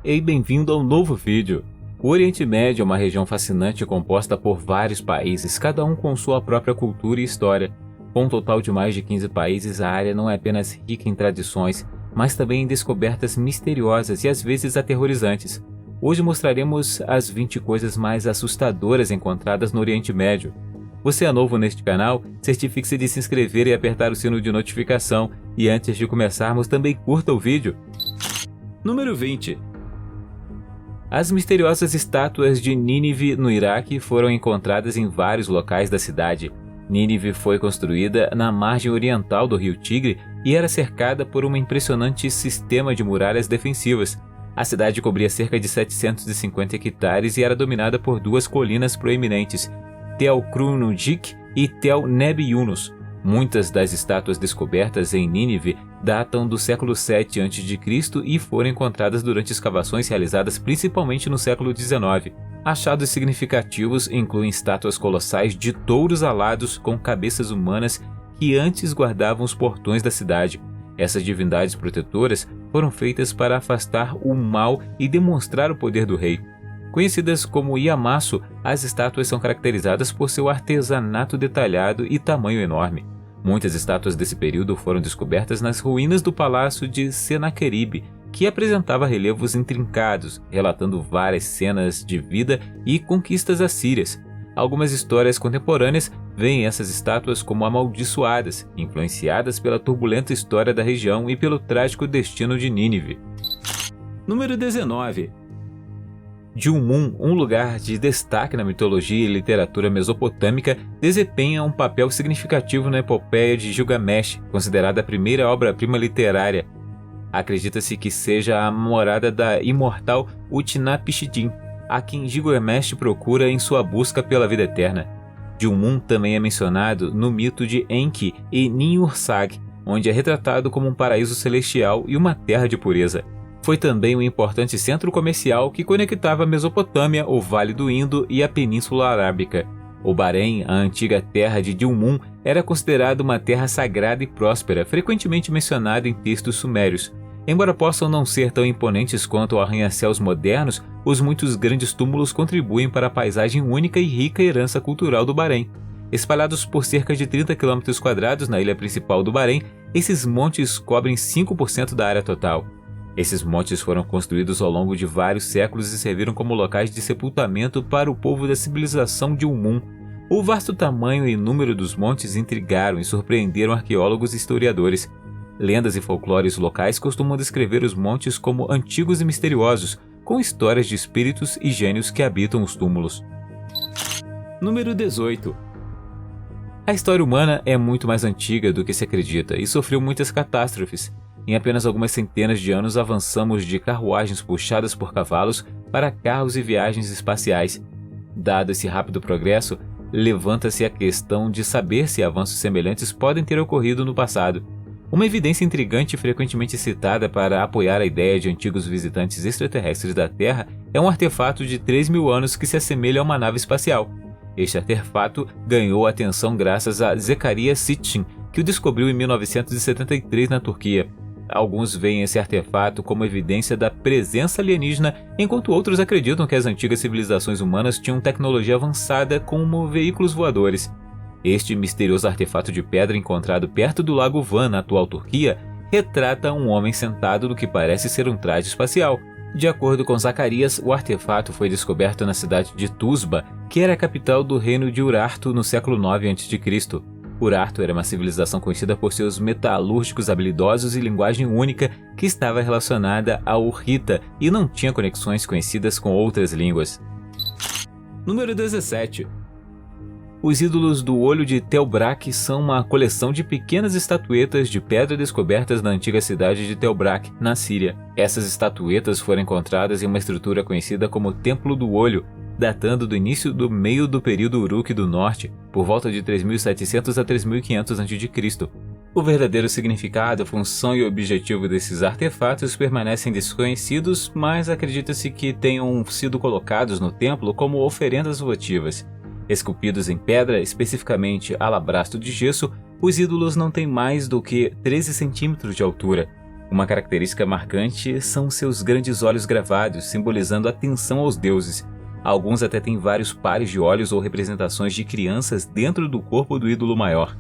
E bem-vindo ao novo vídeo. O Oriente Médio é uma região fascinante composta por vários países, cada um com sua própria cultura e história. Com um total de mais de 15 países, a área não é apenas rica em tradições, mas também em descobertas misteriosas e às vezes aterrorizantes. Hoje mostraremos as 20 coisas mais assustadoras encontradas no Oriente Médio. Você é novo neste canal? Certifique-se de se inscrever e apertar o sino de notificação. E antes de começarmos, também curta o vídeo. Número 20. As misteriosas estátuas de Nínive no Iraque foram encontradas em vários locais da cidade. Nínive foi construída na margem oriental do rio Tigre e era cercada por um impressionante sistema de muralhas defensivas. A cidade cobria cerca de 750 hectares e era dominada por duas colinas proeminentes, Tel Krunujik e Tel Neb Yunus. Muitas das estátuas descobertas em Nínive datam do século 7 a.C. e foram encontradas durante escavações realizadas principalmente no século 19. Achados significativos incluem estátuas colossais de touros alados com cabeças humanas que antes guardavam os portões da cidade. Essas divindades protetoras foram feitas para afastar o mal e demonstrar o poder do rei. Conhecidas como Yamaçu, as estátuas são caracterizadas por seu artesanato detalhado e tamanho enorme. Muitas estátuas desse período foram descobertas nas ruínas do palácio de Senaqueribe, que apresentava relevos intrincados, relatando várias cenas de vida e conquistas assírias. Algumas histórias contemporâneas veem essas estátuas como amaldiçoadas, influenciadas pela turbulenta história da região e pelo trágico destino de Nínive. Número 19. Dilmun, um lugar de destaque na mitologia e literatura mesopotâmica, desempenha um papel significativo na epopeia de Gilgamesh, considerada a primeira obra-prima literária. Acredita-se que seja a morada da imortal Utnapishtim, a quem Gilgamesh procura em sua busca pela vida eterna. Dilmun também é mencionado no mito de Enki e Ninhursag, onde é retratado como um paraíso celestial e uma terra de pureza. Foi também um importante centro comercial que conectava a Mesopotâmia, o Vale do Indo e a Península Arábica. O Bahrein, a antiga terra de Dilmun, era considerada uma terra sagrada e próspera, frequentemente mencionada em textos sumérios. Embora possam não ser tão imponentes quanto arranha-céus modernos, os muitos grandes túmulos contribuem para a paisagem única e rica herança cultural do Bahrein. Espalhados por cerca de 30 km² na ilha principal do Bahrein, esses montes cobrem 5% da área total. Esses montes foram construídos ao longo de vários séculos e serviram como locais de sepultamento para o povo da civilização de Dilmun. O vasto tamanho e número dos montes intrigaram e surpreenderam arqueólogos e historiadores. Lendas e folclores locais costumam descrever os montes como antigos e misteriosos, com histórias de espíritos e gênios que habitam os túmulos. Número 18. A história humana é muito mais antiga do que se acredita e sofreu muitas catástrofes. Em apenas algumas centenas de anos avançamos de carruagens puxadas por cavalos para carros e viagens espaciais. Dado esse rápido progresso, levanta-se a questão de saber se avanços semelhantes podem ter ocorrido no passado. Uma evidência intrigante e frequentemente citada para apoiar a ideia de antigos visitantes extraterrestres da Terra é um artefato de 3.000 anos que se assemelha a uma nave espacial. Este artefato ganhou atenção graças a Zecharia Sitchin, que o descobriu em 1973 na Turquia. Alguns veem esse artefato como evidência da presença alienígena, enquanto outros acreditam que as antigas civilizações humanas tinham tecnologia avançada como veículos voadores. Este misterioso artefato de pedra encontrado perto do Lago Van, na atual Turquia, retrata um homem sentado no que parece ser um traje espacial. De acordo com Zacarias, o artefato foi descoberto na cidade de Tuzba, que era a capital do reino de Urartu no século 9 a.C. Urartu era uma civilização conhecida por seus metalúrgicos habilidosos e linguagem única que estava relacionada ao Urrita e não tinha conexões conhecidas com outras línguas. Número 17. Os ídolos do Olho de Telbrak são uma coleção de pequenas estatuetas de pedra descobertas na antiga cidade de Telbrak, na Síria. Essas estatuetas foram encontradas em uma estrutura conhecida como Templo do Olho, datando do início do meio do período Uruk do Norte, por volta de 3.700 a 3.500 a.C. O verdadeiro significado, função e objetivo desses artefatos permanecem desconhecidos, mas acredita-se que tenham sido colocados no templo como oferendas votivas. Esculpidos em pedra, especificamente alabastro de gesso, os ídolos não têm mais do que 13 centímetros de altura. Uma característica marcante são seus grandes olhos gravados, simbolizando atenção aos deuses. Alguns até têm vários pares de olhos ou representações de crianças dentro do corpo do ídolo maior.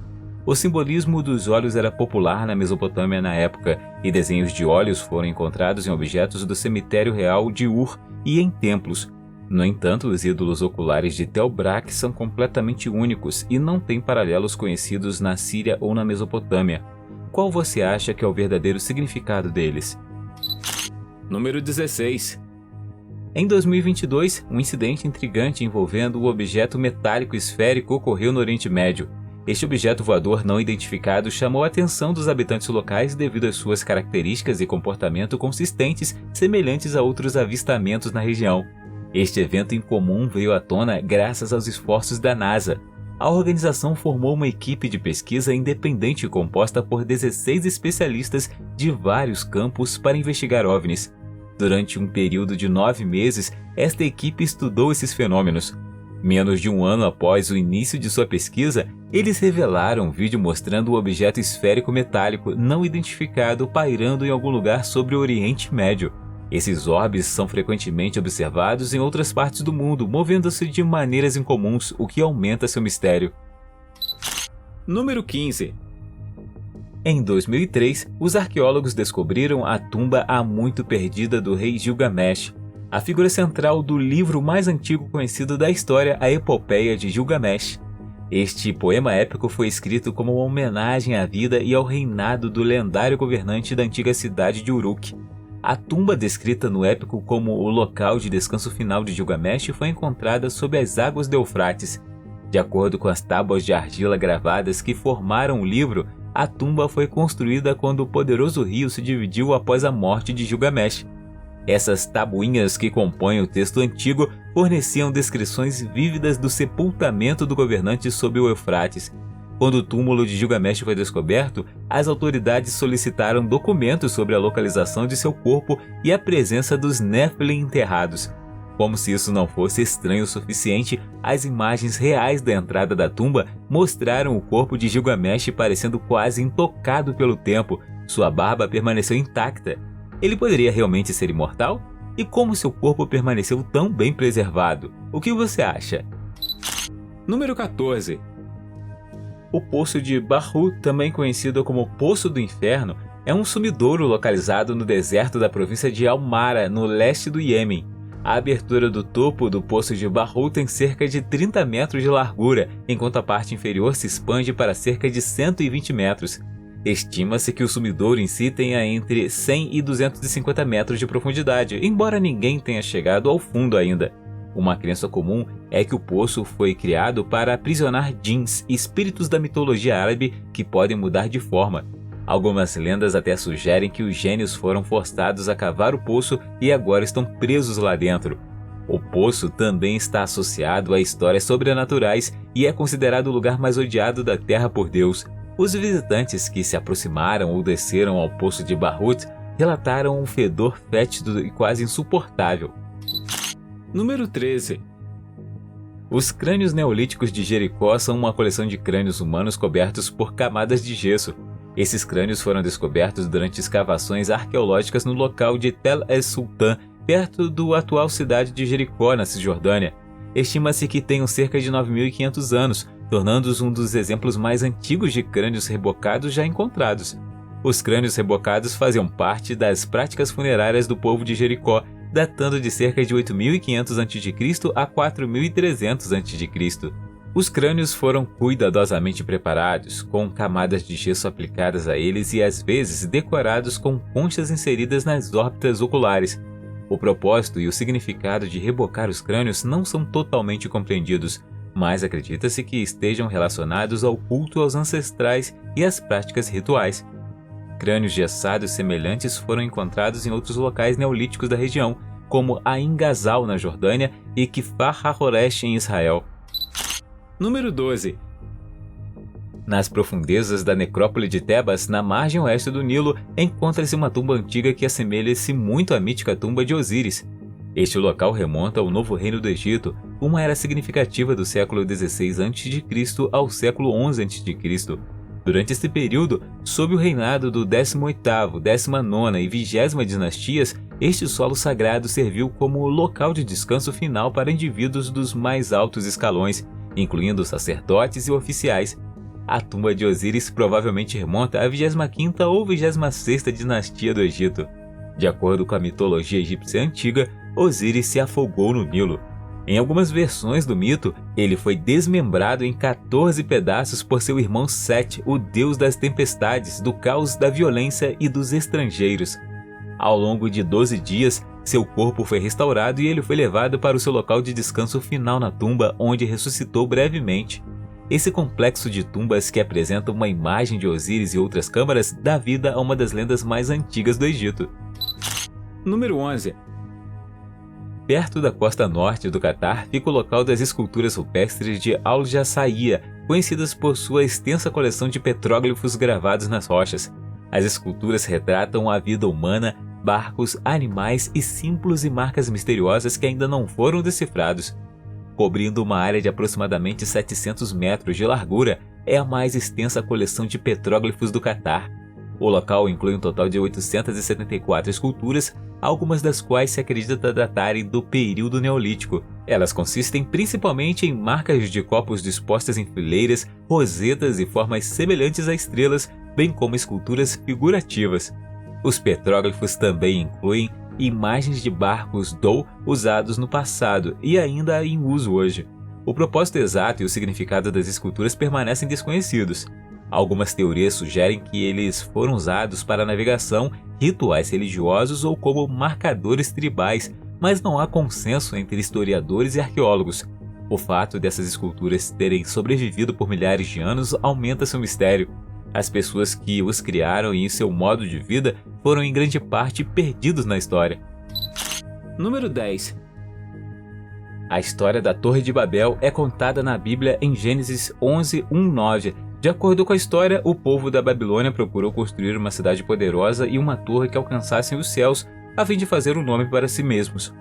O simbolismo dos olhos era popular na Mesopotâmia na época, e desenhos de olhos foram encontrados em objetos do cemitério real de Ur e em templos. No entanto, os ídolos oculares de Tel Brak são completamente únicos e não têm paralelos conhecidos na Síria ou na Mesopotâmia. Qual você acha que é o verdadeiro significado deles? Número 16. Em 2022, um incidente intrigante envolvendo o objeto metálico esférico ocorreu no Oriente Médio. Este objeto voador não identificado chamou a atenção dos habitantes locais devido às suas características e comportamento consistentes, semelhantes a outros avistamentos na região. Este evento incomum veio à tona graças aos esforços da NASA. A organização formou uma equipe de pesquisa independente composta por 16 especialistas de vários campos para investigar OVNIs. Durante um período de 9 meses, esta equipe estudou esses fenômenos. Menos de um ano após o início de sua pesquisa, eles revelaram um vídeo mostrando um objeto esférico metálico não identificado pairando em algum lugar sobre o Oriente Médio. Esses orbes são frequentemente observados em outras partes do mundo, movendo-se de maneiras incomuns, o que aumenta seu mistério. Número 15. Em 2003, os arqueólogos descobriram a tumba há muito perdida do rei Gilgamesh, a figura central do livro mais antigo conhecido da história, a Epopeia de Gilgamesh. Este poema épico foi escrito como uma homenagem à vida e ao reinado do lendário governante da antiga cidade de Uruk. A tumba, descrita no épico como o local de descanso final de Gilgamesh, foi encontrada sob as águas do Eufrates. De acordo com as tábuas de argila gravadas que formaram o livro, a tumba foi construída quando o poderoso rio se dividiu após a morte de Gilgamesh. Essas tabuinhas que compõem o texto antigo forneciam descrições vívidas do sepultamento do governante sob o Eufrates. Quando o túmulo de Gilgamesh foi descoberto, as autoridades solicitaram documentos sobre a localização de seu corpo e a presença dos Nephilim enterrados. Como se isso não fosse estranho o suficiente, as imagens reais da entrada da tumba mostraram o corpo de Gilgamesh parecendo quase intocado pelo tempo. Sua barba permaneceu intacta. Ele poderia realmente ser imortal? E como seu corpo permaneceu tão bem preservado? O que você acha? Número 14. O Poço de Baru, também conhecido como Poço do Inferno, é um sumidouro localizado no deserto da província de Al-Mara, no leste do Iêmen. A abertura do topo do Poço de Baru tem cerca de 30 metros de largura, enquanto a parte inferior se expande para cerca de 120 metros. Estima-se que o sumidouro em si tenha entre 100 e 250 metros de profundidade, embora ninguém tenha chegado ao fundo ainda. Uma crença comum é que o poço foi criado para aprisionar djinns, espíritos da mitologia árabe que podem mudar de forma. Algumas lendas até sugerem que os gênios foram forçados a cavar o poço e agora estão presos lá dentro. O poço também está associado a histórias sobrenaturais e é considerado o lugar mais odiado da Terra por Deus. Os visitantes que se aproximaram ou desceram ao Poço de Barut relataram um fedor fétido e quase insuportável. Número 13. Os crânios neolíticos de Jericó são uma coleção de crânios humanos cobertos por camadas de gesso. Esses crânios foram descobertos durante escavações arqueológicas no local de Tel es-Sultan, perto da atual cidade de Jericó, na Cisjordânia. Estima-se que tenham cerca de 9.500 anos, tornando-os um dos exemplos mais antigos de crânios rebocados já encontrados. Os crânios rebocados faziam parte das práticas funerárias do povo de Jericó, datando de cerca de 8.500 a.C. a 4.300 a.C. Os crânios foram cuidadosamente preparados, com camadas de gesso aplicadas a eles e às vezes decorados com conchas inseridas nas órbitas oculares. O propósito e o significado de rebocar os crânios não são totalmente compreendidos, mas acredita-se que estejam relacionados ao culto aos ancestrais e às práticas rituais. Crânios gessados semelhantes foram encontrados em outros locais neolíticos da região, como Ain Ghazal na Jordânia e Kfar HaHoresh em Israel. Número 12. Nas profundezas da necrópole de Tebas, na margem oeste do Nilo, encontra-se uma tumba antiga que assemelha-se muito à mítica tumba de Osíris. Este local remonta ao Novo Reino do Egito, uma era significativa do século XVI a.C. ao século XI a.C. Durante esse período, sob o reinado do 18º, 19ª e 20ª dinastias, este solo sagrado serviu como local de descanso final para indivíduos dos mais altos escalões, incluindo sacerdotes e oficiais. A tumba de Osíris provavelmente remonta à 25ª ou 26ª dinastia do Egito. De acordo com a mitologia egípcia antiga, Osíris se afogou no Nilo. Em algumas versões do mito, ele foi desmembrado em 14 pedaços por seu irmão Sete, o deus das tempestades, do caos, da violência e dos estrangeiros. Ao longo de 12 dias, seu corpo foi restaurado e ele foi levado para o seu local de descanso final na tumba, onde ressuscitou brevemente. Esse complexo de tumbas, que apresenta uma imagem de Osíris e outras câmaras, dá vida a uma das lendas mais antigas do Egito. Número 11. Perto da costa norte do Catar fica o local das esculturas rupestres de Al-Jassaia, conhecidas por sua extensa coleção de petróglifos gravados nas rochas. As esculturas retratam a vida humana, barcos, animais e símbolos e marcas misteriosas que ainda não foram decifrados. Cobrindo uma área de aproximadamente 700 metros de largura, é a mais extensa coleção de petróglifos do Catar. O local inclui um total de 874 esculturas, algumas das quais se acredita datarem do período neolítico. Elas consistem principalmente em marcas de copos dispostas em fileiras, rosetas e formas semelhantes a estrelas, bem como esculturas figurativas. Os petróglifos também incluem imagens de barcos dhow usados no passado e ainda em uso hoje. O propósito exato e o significado das esculturas permanecem desconhecidos. Algumas teorias sugerem que eles foram usados para navegação, rituais religiosos ou como marcadores tribais, mas não há consenso entre historiadores e arqueólogos. O fato dessas esculturas terem sobrevivido por milhares de anos aumenta seu mistério. As pessoas que os criaram e seu modo de vida foram em grande parte perdidos na história. Número 10. A história da Torre de Babel é contada na Bíblia em Gênesis 11:1-9. De acordo com a história, o povo da Babilônia procurou construir uma cidade poderosa e uma torre que alcançassem os céus, a fim de fazer um nome para si mesmos.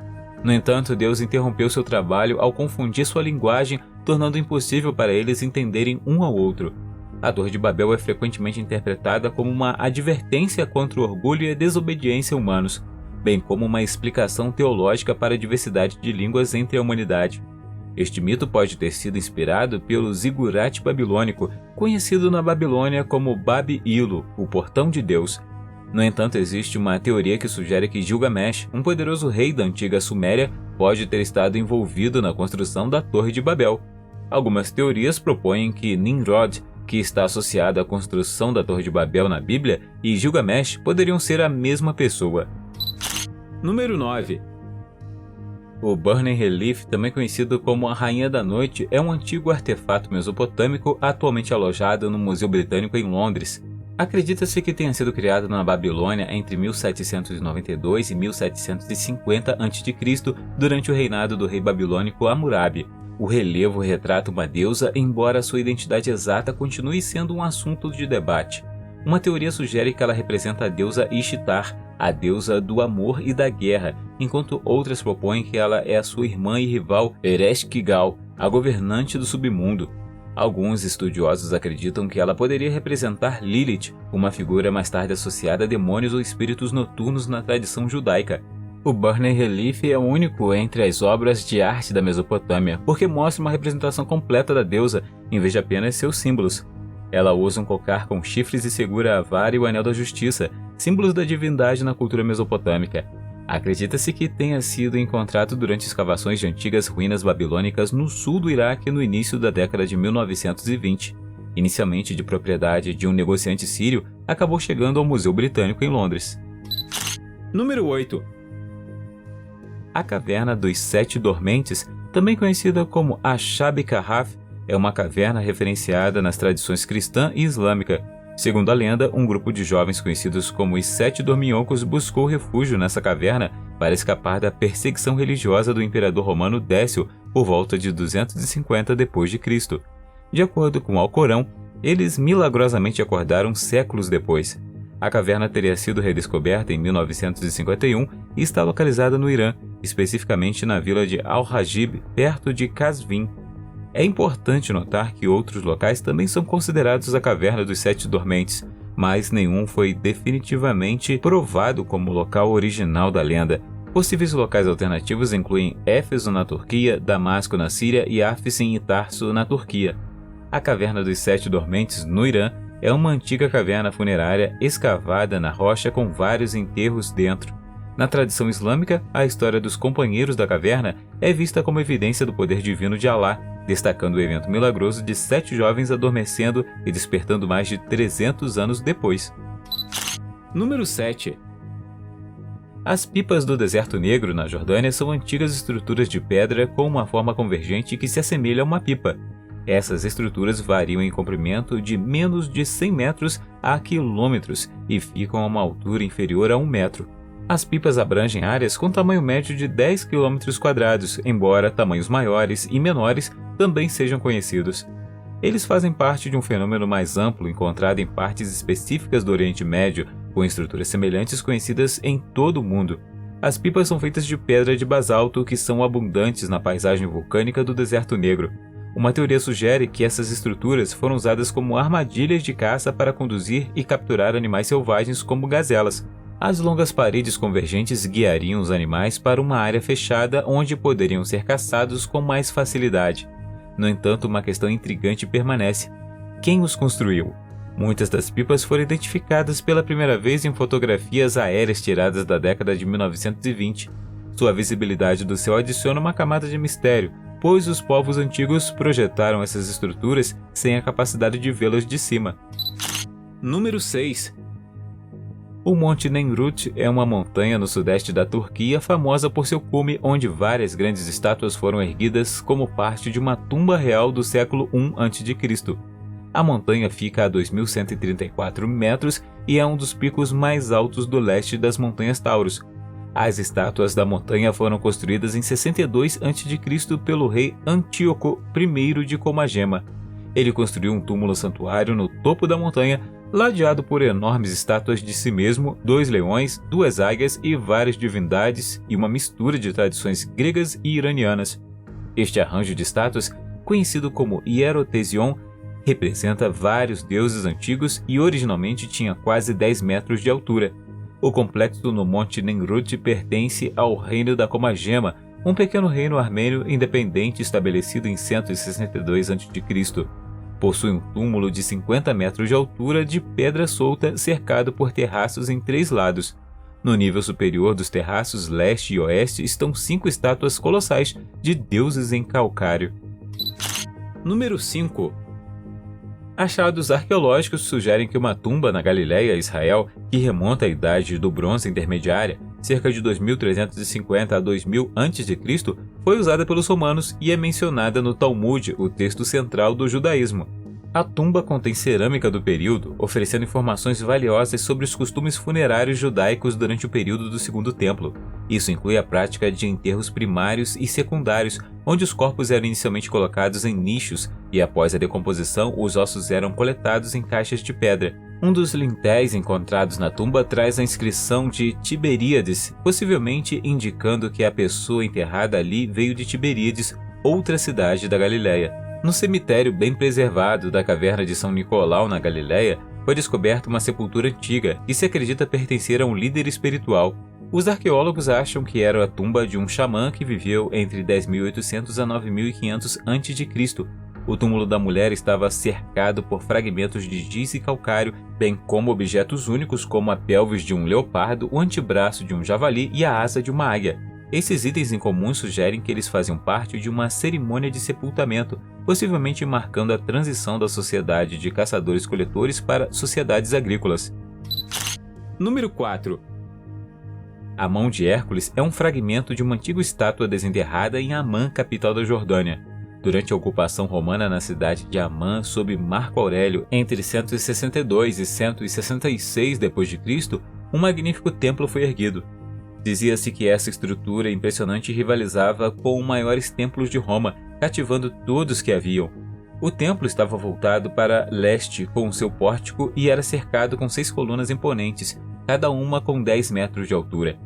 No entanto, Deus interrompeu seu trabalho ao confundir sua linguagem, tornando impossível para eles entenderem um ao outro. A Torre de Babel é frequentemente interpretada como uma advertência contra o orgulho e a desobediência humanos, bem como uma explicação teológica para a diversidade de línguas entre a humanidade. Este mito pode ter sido inspirado pelo zigurate babilônico, conhecido na Babilônia como Bab-Ilu, o portão de Deus. No entanto, existe uma teoria que sugere que Gilgamesh, um poderoso rei da antiga Suméria, pode ter estado envolvido na construção da Torre de Babel. Algumas teorias propõem que Nimrod, que está associado à construção da Torre de Babel na Bíblia, e Gilgamesh poderiam ser a mesma pessoa. Número 9. O Burning Relief, também conhecido como a Rainha da Noite, é um antigo artefato mesopotâmico atualmente alojado no Museu Britânico em Londres. Acredita-se que tenha sido criado na Babilônia entre 1792 e 1750 a.C., durante o reinado do rei babilônico Hammurabi. O relevo retrata uma deusa, embora sua identidade exata continue sendo um assunto de debate. Uma teoria sugere que ela representa a deusa Ishtar, a deusa do amor e da guerra, enquanto outras propõem que ela é a sua irmã e rival Ereshkigal, a governante do submundo. Alguns estudiosos acreditam que ela poderia representar Lilith, uma figura mais tarde associada a demônios ou espíritos noturnos na tradição judaica. O Burning Relief é o único entre as obras de arte da Mesopotâmia, porque mostra uma representação completa da deusa, em vez de apenas seus símbolos. Ela usa um cocar com chifres e segura a vara e o anel da justiça, símbolos da divindade na cultura mesopotâmica. Acredita-se que tenha sido encontrado durante escavações de antigas ruínas babilônicas no sul do Iraque no início da década de 1920. Inicialmente de propriedade de um negociante sírio, acabou chegando ao Museu Britânico em Londres. Número 8. A Caverna dos Sete Dormentes, também conhecida como Ashab Kahf, é uma caverna referenciada nas tradições cristã e islâmica. Segundo a lenda, um grupo de jovens conhecidos como os Sete Dorminhocos buscou refúgio nessa caverna para escapar da perseguição religiosa do imperador romano Décio por volta de 250 d.C. De acordo com o Alcorão, eles milagrosamente acordaram séculos depois. A caverna teria sido redescoberta em 1951 e está localizada no Irã, especificamente na vila de Al-Hajib, perto de Qazvin. É importante notar que outros locais também são considerados a Caverna dos Sete Dormentes, mas nenhum foi definitivamente provado como local original da lenda. Possíveis locais alternativos incluem Éfeso na Turquia, Damasco na Síria e Afsin e Tarso na Turquia. A Caverna dos Sete Dormentes, no Irã, é uma antiga caverna funerária escavada na rocha com vários enterros dentro. Na tradição islâmica, a história dos companheiros da caverna é vista como evidência do poder divino de Alá, destacando o evento milagroso de 7 jovens adormecendo e despertando mais de 300 anos depois. Número 7. As pipas do Deserto Negro, na Jordânia, são antigas estruturas de pedra com uma forma convergente que se assemelha a uma pipa. Essas estruturas variam em comprimento de menos de 100 metros a quilômetros e ficam a uma altura inferior a 1 metro. As pipas abrangem áreas com tamanho médio de 10 km², embora tamanhos maiores e menores também sejam conhecidos. Eles fazem parte de um fenômeno mais amplo encontrado em partes específicas do Oriente Médio, com estruturas semelhantes conhecidas em todo o mundo. As pipas são feitas de pedra de basalto que são abundantes na paisagem vulcânica do Deserto Negro. Uma teoria sugere que essas estruturas foram usadas como armadilhas de caça para conduzir e capturar animais selvagens como gazelas. As longas paredes convergentes guiariam os animais para uma área fechada onde poderiam ser caçados com mais facilidade. No entanto, uma questão intrigante permanece: quem os construiu? Muitas das pipas foram identificadas pela primeira vez em fotografias aéreas tiradas da década de 1920. Sua visibilidade do céu adiciona uma camada de mistério, pois os povos antigos projetaram essas estruturas sem a capacidade de vê-las de cima. Número 6. O Monte Nemrut é uma montanha no sudeste da Turquia famosa por seu cume, onde várias grandes estátuas foram erguidas como parte de uma tumba real do século I a.C. A montanha fica a 2.134 metros e é um dos picos mais altos do leste das Montanhas Taurus. As estátuas da montanha foram construídas em 62 a.C. pelo rei Antíoco I de Comagema. Ele construiu um túmulo-santuário no topo da montanha, ladeado por enormes estátuas de si mesmo, 2 leões, 2 águias e várias divindades e uma mistura de tradições gregas e iranianas. Este arranjo de estátuas, conhecido como Hierotesion, representa vários deuses antigos e originalmente tinha quase 10 metros de altura. O complexo no Monte Nemrut pertence ao Reino da Comagema, um pequeno reino armênio independente estabelecido em 162 a.C. Possui um túmulo de 50 metros de altura de pedra solta cercado por terraços em 3 lados. No nível superior dos terraços leste e oeste estão 5 estátuas colossais de deuses em calcário. Número 5. Achados arqueológicos sugerem que uma tumba na Galiléia, Israel, que remonta à Idade do Bronze Intermediária, cerca de 2350 a 2000 a.C., foi usada pelos romanos e é mencionada no Talmud, o texto central do judaísmo. A tumba contém cerâmica do período, oferecendo informações valiosas sobre os costumes funerários judaicos durante o período do Segundo Templo. Isso inclui a prática de enterros primários e secundários, onde os corpos eram inicialmente colocados em nichos e, após a decomposição, os ossos eram coletados em caixas de pedra. Um dos lintéis encontrados na tumba traz a inscrição de Tiberíades, possivelmente indicando que a pessoa enterrada ali veio de Tiberíades, outra cidade da Galiléia. No cemitério bem preservado da caverna de São Nicolau, na Galiléia, foi descoberta uma sepultura antiga que se acredita pertencer a um líder espiritual. Os arqueólogos acham que era a tumba de um xamã que viveu entre 10.800 a 9.500 a.C. O túmulo da mulher estava cercado por fragmentos de giz e calcário, bem como objetos únicos como a pelvis de um leopardo, o antebraço de um javali e a asa de uma águia. Esses itens incomuns sugerem que eles faziam parte de uma cerimônia de sepultamento, possivelmente marcando a transição da sociedade de caçadores-coletores para sociedades agrícolas. Número 4. A mão de Hércules é um fragmento de uma antiga estátua desenterrada em Amã, capital da Jordânia. Durante a ocupação romana na cidade de Amã sob Marco Aurélio entre 162 e 166 d.C., um magnífico templo foi erguido. Dizia-se que essa estrutura impressionante rivalizava com os maiores templos de Roma, cativando todos que haviam. O templo estava voltado para leste com seu pórtico e era cercado com 6 colunas imponentes, cada uma com 10 metros de altura.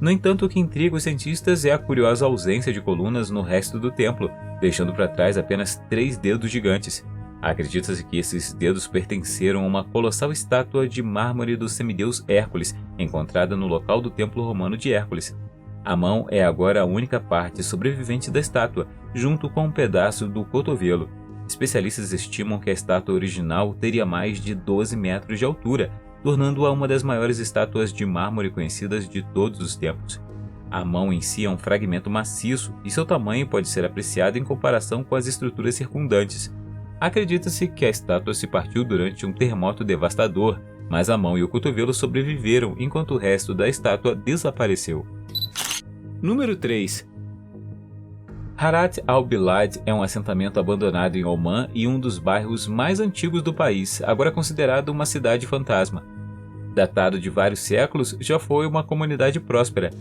No entanto, o que intriga os cientistas é a curiosa ausência de colunas no resto do templo, deixando para trás apenas 3 dedos gigantes. Acredita-se que esses dedos pertenceram a uma colossal estátua de mármore do semideus Hércules, encontrada no local do templo romano de Hércules. A mão é agora a única parte sobrevivente da estátua, junto com um pedaço do cotovelo. Especialistas estimam que a estátua original teria mais de 12 metros de altura, tornando-a uma das maiores estátuas de mármore conhecidas de todos os tempos. A mão em si é um fragmento maciço e seu tamanho pode ser apreciado em comparação com as estruturas circundantes. Acredita-se que a estátua se partiu durante um terremoto devastador, mas a mão e o cotovelo sobreviveram enquanto o resto da estátua desapareceu. Número 3. Harat al-Bilad é um assentamento abandonado em Omã e um dos bairros mais antigos do país, agora considerado uma cidade fantasma. Datado de vários séculos, já foi uma comunidade próspera.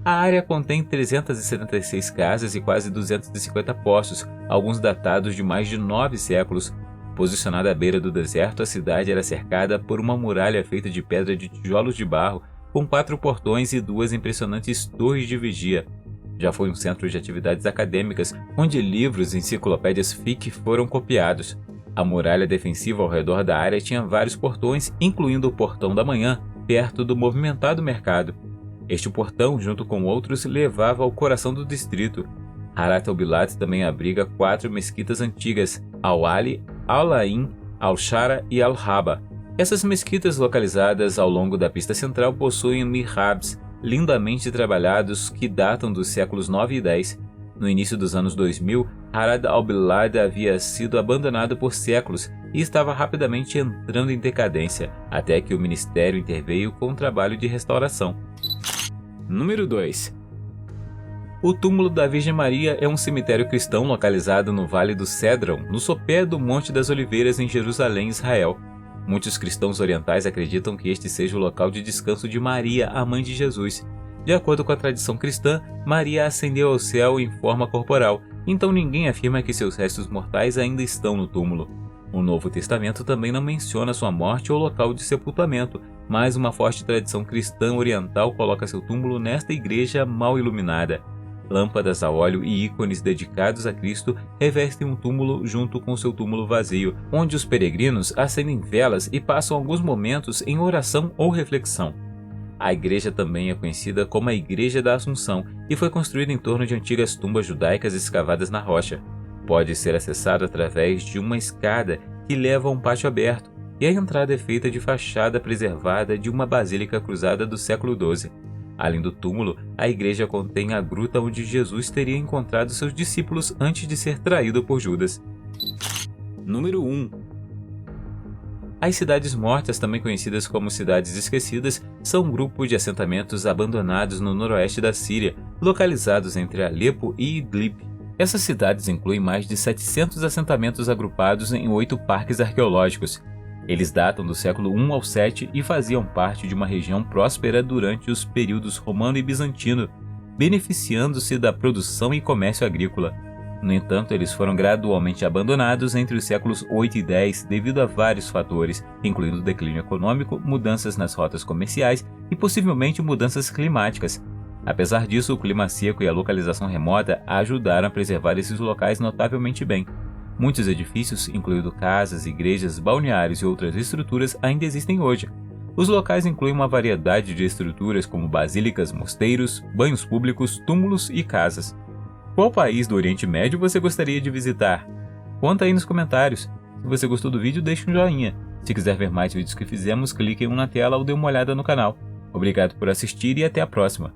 A área contém 376 casas e quase 250 poços, alguns datados de mais de 9 séculos. Posicionada à beira do deserto, a cidade era cercada por uma muralha feita de pedra de tijolos de barro, com 4 portões e 2 impressionantes torres de vigia. Já foi um centro de atividades acadêmicas, onde livros e enciclopédias fiqh foram copiados. A muralha defensiva ao redor da área tinha vários portões, incluindo o Portão da Manhã, perto do movimentado mercado. Este portão, junto com outros, levava ao coração do distrito. Harat al-Bilad também abriga 4 mesquitas antigas, Al-Ali, Al-Ain, Al-Shara e Al-Haba. Essas mesquitas localizadas ao longo da pista central possuem mihrabs, lindamente trabalhados que datam dos séculos 9 e 10. No início dos anos 2000, Harat al-Bilad havia sido abandonado por séculos e estava rapidamente entrando em decadência, até que o ministério interveio com um trabalho de restauração. Número 2. O túmulo da Virgem Maria é um cemitério cristão localizado no Vale do Cédron, no sopé do Monte das Oliveiras em Jerusalém, Israel. Muitos cristãos orientais acreditam que este seja o local de descanso de Maria, a mãe de Jesus. De acordo com a tradição cristã, Maria ascendeu ao céu em forma corporal, então ninguém afirma que seus restos mortais ainda estão no túmulo. O Novo Testamento também não menciona sua morte ou local de sepultamento, mas uma forte tradição cristã oriental coloca seu túmulo nesta igreja mal iluminada. Lâmpadas a óleo e ícones dedicados a Cristo revestem um túmulo junto com seu túmulo vazio, onde os peregrinos acendem velas e passam alguns momentos em oração ou reflexão. A igreja também é conhecida como a Igreja da Assunção e foi construída em torno de antigas tumbas judaicas escavadas na rocha. Pode ser acessado através de uma escada que leva a um pátio aberto, e a entrada é feita de fachada preservada de uma basílica cruzada do século XII. Além do túmulo, a igreja contém a gruta onde Jesus teria encontrado seus discípulos antes de ser traído por Judas. Número 1. As cidades mortas, também conhecidas como cidades esquecidas, são um grupo de assentamentos abandonados no noroeste da Síria, localizados entre Alepo e Idlib. Essas cidades incluem mais de 700 assentamentos agrupados em 8 parques arqueológicos. Eles datam do século I ao VII e faziam parte de uma região próspera durante os períodos romano e bizantino, beneficiando-se da produção e comércio agrícola. No entanto, eles foram gradualmente abandonados entre os séculos 8 e 10 devido a vários fatores, incluindo declínio econômico, mudanças nas rotas comerciais e possivelmente mudanças climáticas. Apesar disso, o clima seco e a localização remota ajudaram a preservar esses locais notavelmente bem. Muitos edifícios, incluindo casas, igrejas, balneários e outras estruturas, ainda existem hoje. Os locais incluem uma variedade de estruturas como basílicas, mosteiros, banhos públicos, túmulos e casas. Qual país do Oriente Médio você gostaria de visitar? Conta aí nos comentários. Se você gostou do vídeo, deixe um joinha. Se quiser ver mais vídeos que fizemos, clique em um na tela ou dê uma olhada no canal. Obrigado por assistir e até a próxima.